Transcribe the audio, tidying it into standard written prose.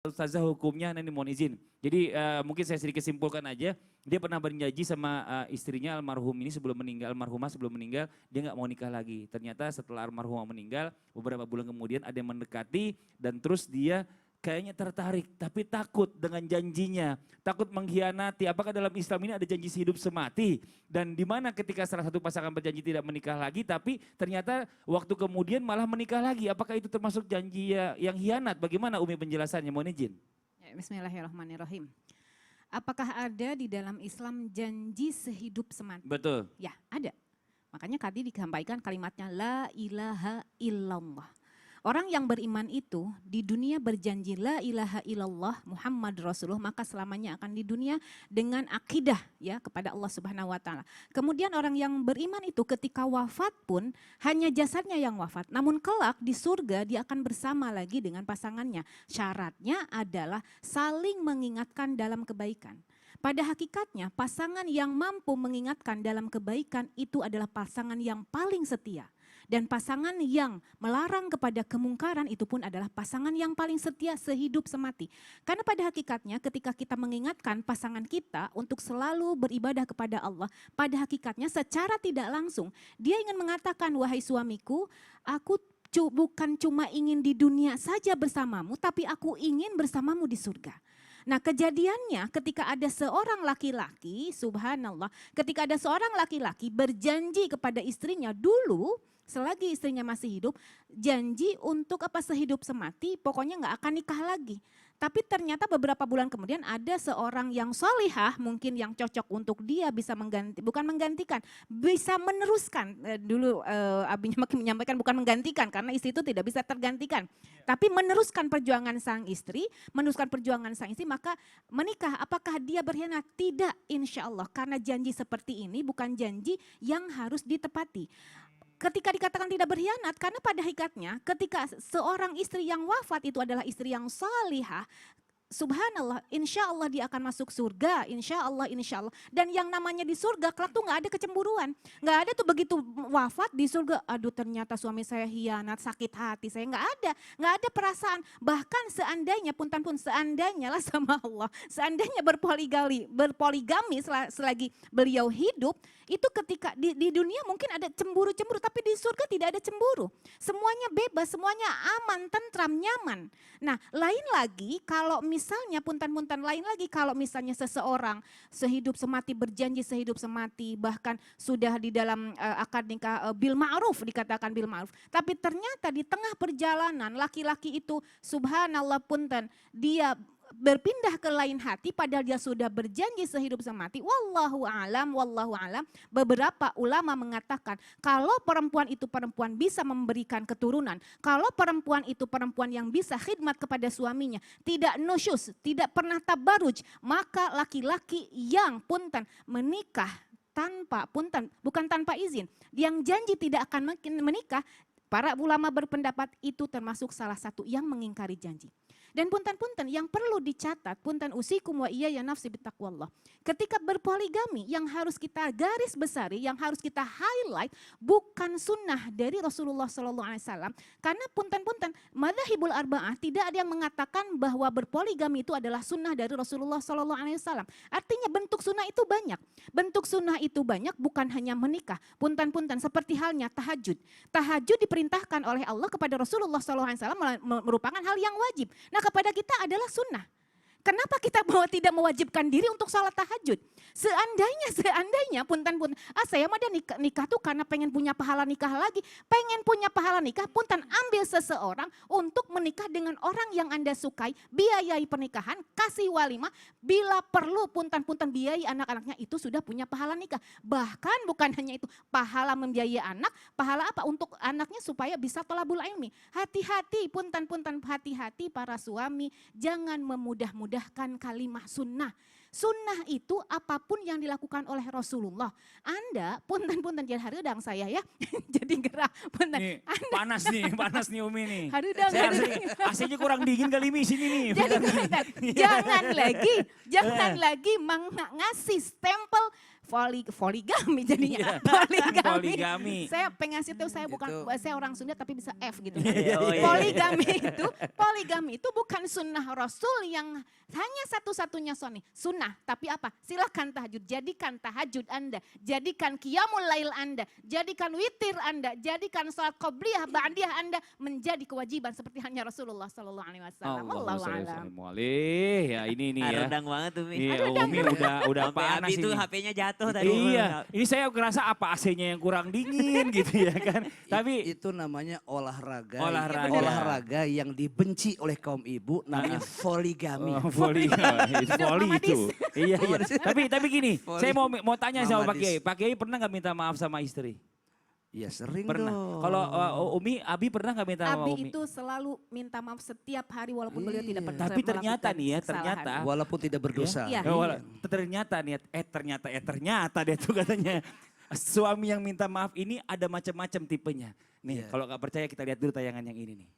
Ustazah hukumnya ini mohon izin. Jadi mungkin saya sedikit simpulkan aja. Dia pernah berjanji sama istrinya almarhum ini sebelum meninggal, almarhumah sebelum meninggal, dia nggak mau nikah lagi. Ternyata setelah almarhumah meninggal, beberapa bulan kemudian ada yang mendekati dan terus dia kayaknya tertarik, tapi takut dengan janjinya, takut mengkhianati. Apakah dalam Islam ini ada janji hidup semati? Dan di mana ketika salah satu pasangan berjanji tidak menikah lagi, tapi ternyata waktu kemudian malah menikah lagi. Apakah itu termasuk janji yang hianat? Bagaimana Umi penjelasannya? Mohon izin. Ya, Bismillahirrahmanirrahim. Apakah ada di dalam Islam janji sehidup semati? Betul. Ya, ada. Makanya tadi disampaikan kalimatnya la ilaha illallah. Orang yang beriman itu di dunia berjanji la ilaha illallah Muhammad Rasulullah, maka selamanya akan di dunia dengan akidah ya kepada Allah Subhanahu wa taala. Kemudian orang yang beriman itu ketika wafat pun hanya jasadnya yang wafat, namun kelak di surga dia akan bersama lagi dengan pasangannya. Syaratnya adalah saling mengingatkan dalam kebaikan. Pada hakikatnya pasangan yang mampu mengingatkan dalam kebaikan itu adalah pasangan yang paling setia. Dan pasangan yang melarang kepada kemungkaran itu pun adalah pasangan yang paling setia sehidup semati. Karena pada hakikatnya ketika kita mengingatkan pasangan kita untuk selalu beribadah kepada Allah, pada hakikatnya secara tidak langsung dia ingin mengatakan, wahai suamiku, aku bukan cuma ingin di dunia saja bersamamu, tapi aku ingin bersamamu di surga. Nah kejadiannya ketika ada seorang laki-laki, subhanallah, ketika ada seorang laki-laki berjanji kepada istrinya dulu, selagi istrinya masih hidup, janji untuk sehidup semati, pokoknya nggak akan nikah lagi. Tapi ternyata beberapa bulan kemudian ada seorang yang solihah, mungkin yang cocok untuk dia bisa bukan menggantikan, bisa meneruskan. Dulu abinya makin menyampaikan bukan menggantikan, karena istri itu tidak bisa tergantikan. Tapi meneruskan perjuangan sang istri, maka menikah. Apakah dia berkhianat? Tidak, insya Allah. Karena janji seperti ini bukan janji yang harus ditepati. Ketika dikatakan tidak berkhianat, karena pada hakikatnya ketika seorang istri yang wafat itu adalah istri yang salihah, subhanallah, insya Allah dia akan masuk surga, insya Allah. Dan yang namanya di surga, kelak tuh gak ada kecemburuan. Gak ada tuh begitu wafat di surga, aduh ternyata suami saya hianat, sakit hati saya. Gak ada perasaan. Bahkan seandainya, seandainya lah sama Allah, seandainya berpoligami selagi beliau hidup, itu ketika di dunia mungkin ada cemburu-cemburu, tapi di surga tidak ada cemburu. Semuanya bebas, semuanya aman, tentram, nyaman. Nah lain lagi kalau misalnya lain lagi kalau misalnya seseorang sehidup semati berjanji sehidup semati, bahkan sudah di dalam akad nikah bil ma'ruf, dikatakan bil ma'ruf. Tapi ternyata di tengah perjalanan laki-laki itu subhanallah dia berpindah ke lain hati padahal dia sudah berjanji sehidup semati. Wallahu alam. Beberapa ulama mengatakan kalau perempuan itu perempuan bisa memberikan keturunan, kalau perempuan itu perempuan yang bisa khidmat kepada suaminya, tidak nusyus, tidak pernah tabaruj, maka laki-laki yang menikah bukan tanpa izin, yang janji tidak akan menikah, para ulama berpendapat itu termasuk salah satu yang mengingkari janji. Dan yang perlu dicatat, usikum wa iya ya nafsi bittaqwallah. Ketika berpoligami yang harus kita garis besari, yang harus kita highlight bukan sunnah dari Rasulullah SAW. Karena madzhabul arba'ah tidak ada yang mengatakan bahwa berpoligami itu adalah sunnah dari Rasulullah SAW. Artinya bentuk sunnah itu banyak. Bentuk sunnah itu banyak bukan hanya menikah. Seperti halnya tahajud. Tahajud diperintahkan oleh Allah kepada Rasulullah SAW merupakan hal yang wajib. Nah kepada kita adalah sunnah. Kenapa kita tidak mewajibkan diri untuk sholat tahajud? Seandainya, saya mah nikah tuh karena pengen punya pahala nikah lagi. Pengen punya pahala nikah, ambil seseorang untuk menikah dengan orang yang Anda sukai, biayai pernikahan, kasih walimah, bila perlu biayai anak-anaknya, itu sudah punya pahala nikah. Bahkan bukan hanya itu, pahala membiayai anak, pahala apa? Untuk anaknya supaya bisa thalabul ilmi. Hati-hati, hati-hati para suami, jangan memudahkan kalimat sunnah. Sunnah itu apapun yang dilakukan oleh Rasulullah. Anda, punten-punten jadi harudang saya ya. Jadi gerah. Punten. Nih, panas nih Umi nih. Harudang, Saya harudang. AC-nya kurang dingin kali Mi sini nih. Jadi punten, jangan lagi ngasih stempel poligami jadinya. Poligami. Saya pengasih tahu saya bukan saya orang Sunda tapi bisa F gitu. Oh, iya. Poligami itu bukan sunnah Rasul yang hanya satu-satunya sunnah. Tapi apa? Silahkan tahajud. Jadikan tahajud Anda. Jadikan qiyamul lail Anda. Jadikan witir Anda. Jadikan sholat qobliyah, ba'diyah Anda menjadi kewajiban seperti hanya Rasulullah Sallallahu Alaihi Wasallam. Wallahu a'lam. Ya ini nih ya. Rendang banget tuh Mi. Iya, Umi udah Sampai panas Abi tuh ini. HP-nya jatuh tadi. Iya, ini saya ngerasa apa AC-nya yang kurang dingin gitu ya kan. Tapi itu namanya olahraga. Olahraga. Olahraga yang dibenci oleh kaum ibu namanya poligami. voli Mama itu. Iya. Tapi gini, Voli. saya mau tanya sama Pak Mama Kiai. Pak Kiai pernah nggak minta maaf sama istri? Ya sering Pernah. dong. Kalau Umi, Abi pernah nggak minta maaf sama Abi Umi? itu selalu minta maaf setiap hari walaupun beliau tidak pernah Tapi ternyata melakukan nih ya, kesalahan. ternyata. Walaupun tidak berdosa. Iya. Ternyata dia tuh katanya suami yang minta maaf ini ada macam-macam tipenya. Nih, Iya. kalau nggak percaya kita lihat dulu tayangan yang ini nih.